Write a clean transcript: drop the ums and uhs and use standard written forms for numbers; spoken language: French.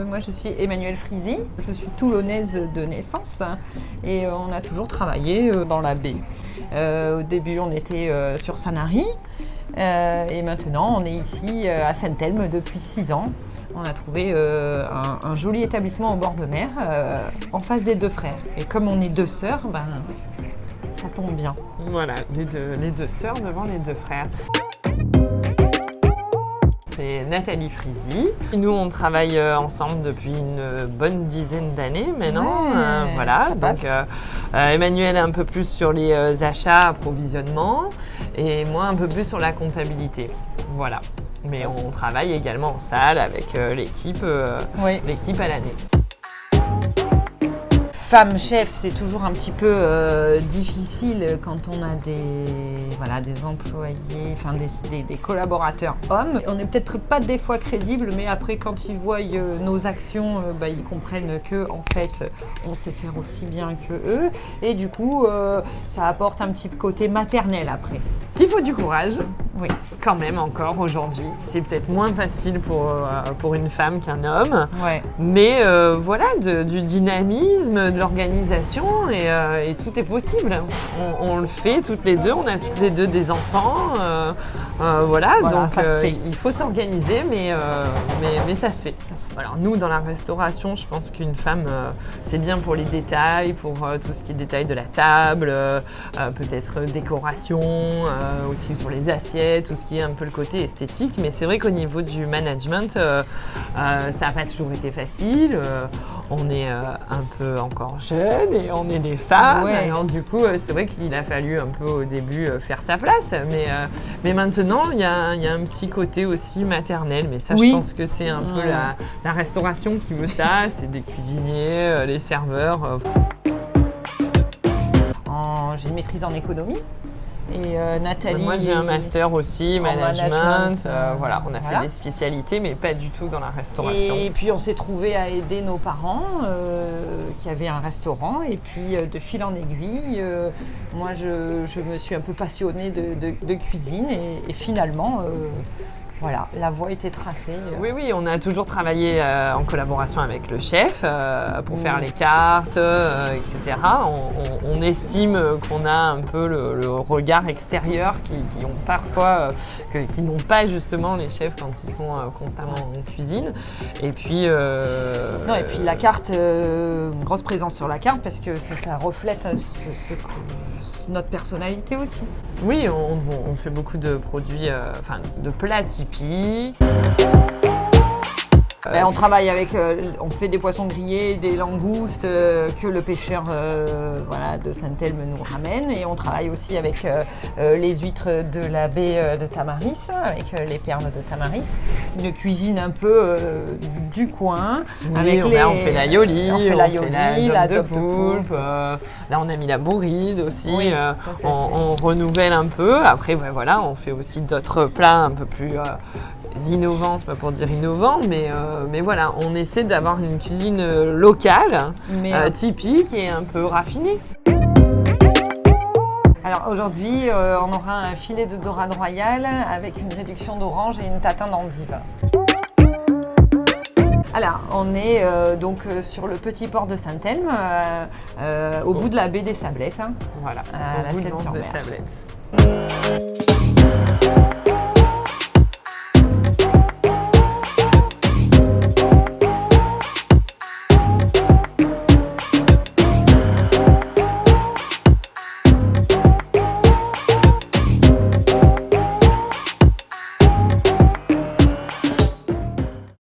Moi, je suis Emmanuelle Frizy, je suis toulonnaise de naissance et on a toujours travaillé dans la baie. Au début, on était sur Sanary et maintenant, on est ici à Saint-Elme depuis 6 ans. On a trouvé un joli établissement au bord de mer, en face des deux frères. Et comme on est deux sœurs, ça tombe bien. Voilà, les deux sœurs devant les deux frères. C'est Nathalie Frizy. Nous, on travaille ensemble depuis une bonne dizaine d'années maintenant. Ouais, voilà, donc Emmanuelle est un peu plus sur les achats, approvisionnement, et moi un peu plus sur la comptabilité. Voilà. Mais on travaille également en salle avec l'équipe à l'année. Femme chef, c'est toujours un petit peu difficile quand on a des employés, enfin des collaborateurs hommes. On n'est peut-être pas des fois crédible, mais après quand ils voient nos actions, ils comprennent que en fait on sait faire aussi bien que eux, et du coup ça apporte un petit côté maternel après. Il faut du courage. Oui. Quand même encore aujourd'hui, c'est peut-être moins facile pour une femme qu'un homme, Ouais. mais voilà, du dynamisme, de l'organisation et tout est possible. On le fait toutes les deux, on a toutes les deux des enfants, voilà, donc ça se fait. il faut s'organiser, mais ça se fait. Alors nous, dans la restauration, je pense qu'une femme, c'est bien pour les détails, pour tout ce qui est détail de la table, peut-être décoration, aussi sur les assiettes, tout ce qui est un peu le côté esthétique, mais c'est vrai qu'au niveau du management, ça n'a pas toujours été facile. On est un peu encore jeunes et on est des femmes, Ouais. alors du coup c'est vrai qu'il a fallu un peu au début faire sa place, mais maintenant il y a un petit côté aussi maternel, mais ça Oui. je pense que c'est un peu la restauration qui veut ça, c'est des cuisiniers, les serveurs. J'ai une maîtrise en économie. Et Nathalie. Moi j'ai un master aussi, en management, management, voilà, on a voilà. fait des spécialités mais pas du tout dans la restauration. Et puis on s'est trouvé à aider nos parents qui avaient un restaurant, et puis de fil en aiguille, moi je me suis un peu passionnée de cuisine et finalement voilà, la voie était tracée. Oui, on a toujours travaillé en collaboration avec le chef pour faire les cartes, etc. On estime qu'on a un peu le regard extérieur qui ont parfois, qui n'ont pas justement les chefs quand ils sont constamment en cuisine. Et puis, Non, et puis la carte, une grosse présence sur la carte parce que ça reflète notre personnalité aussi. oui, on fait beaucoup de produits, de plats typiques. On travaille avec, on fait des poissons grillés, des langoustes que le pêcheur de Saint-Elme nous ramène, et on travaille aussi avec les huîtres de la baie de Tamaris, avec les perles de Tamaris, une cuisine un peu du coin. Oui, avec on fait la yoli, on fait la yoli, la de dope de poulpe. Là, on a mis la bourride aussi. Oui, On renouvelle un peu. Après, voilà, on fait aussi d'autres plats un peu plus innovants, c'est pas pour dire innovants, mais voilà, on essaie d'avoir une cuisine locale, typique et un peu raffinée. Alors aujourd'hui, on aura un filet de dorade royale avec une réduction d'orange et une tatin d'endive. Alors, on est donc sur le petit port de Saint-Elme, au bout de la baie des Sablettes, Voilà, à au la bout de Seine-sur-Mer. Sablettes.